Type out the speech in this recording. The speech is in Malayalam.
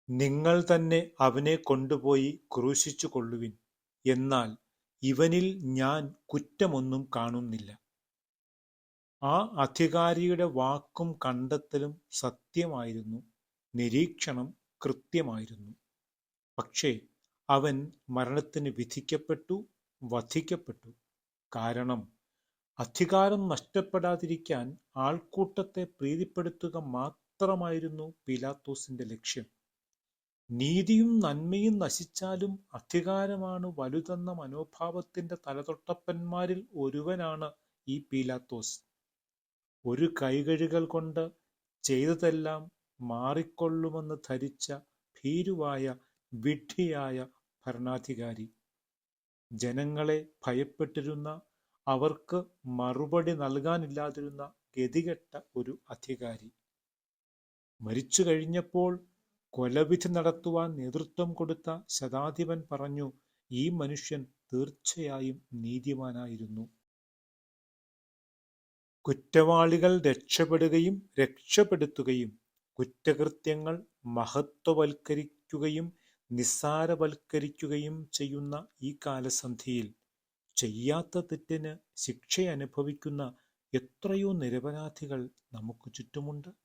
നിങ്ങൾ തന്നെ അവനെ കൊണ്ടുപോയി ക്രൂശിച്ചു കൊള്ളുവിൻ. എന്നാൽ ഇവനിൽ ഞാൻ കുറ്റമൊന്നും കാണുന്നില്ല. ആ അധികാരിയുടെ വാക്കും കണ്ടെത്തലും സത്യമായിരുന്നു, നിരീക്ഷണം കൃത്യമായിരുന്നു. പക്ഷേ അവൻ മരണത്തിന് വിധിക്കപ്പെട്ടു, വധിക്കപ്പെട്ടു. കാരണം അധികാരം നഷ്ടപ്പെടാതിരിക്കാൻ ആൾക്കൂട്ടത്തെ പ്രീതിപ്പെടുത്തുക മാത്രമായിരുന്നു പീലാത്തോസിന്റെ ലക്ഷ്യം. നീതിയും നന്മയും നശിച്ചാലും അധികാരമാണ് വലുതെന്ന മനോഭാവത്തിന്റെ തലതൊട്ടപ്പന്മാരിൽ ഒരുവനാണ് ഈ പീലാത്തോസ്. ഒരു കൈകഴുകൽ കൊണ്ട് ചെയ്തതെല്ലാം മാറിക്കൊള്ളുമെന്ന് ധരിച്ച ഭീരുവായ വിഡ്ഢിയായ ഭരണാധികാരി. ജനങ്ങളെ ഭയപ്പെട്ടിരുന്ന, അവർക്ക് മറുപടി നൽകാനില്ലാതിരുന്ന ഗതികെട്ട ഒരു അധികാരി. മരിച്ചു കഴിഞ്ഞപ്പോൾ കൊലവിധി നടത്തുവാൻ നേതൃത്വം കൊടുത്ത ശതാധിപൻ പറഞ്ഞു, ഈ മനുഷ്യൻ തീർച്ചയായും നീതിമാനായിരുന്നു. കുറ്റവാളികൾ രക്ഷപ്പെടുകയും രക്ഷപ്പെടുത്തുകയും കുറ്റകൃത്യങ്ങൾ മഹത്വവൽക്കരിക്കുകയും നിസ്സാരവൽക്കരിക്കുകയും ചെയ്യുന്ന ഈ കാലസന്ധിയിൽ ചെയ്യാത്ത തെറ്റിന് ശിക്ഷ അനുഭവിക്കുന്ന എത്രയോ നിരപരാധികൾ നമുക്ക് ചുറ്റുമുണ്ട്.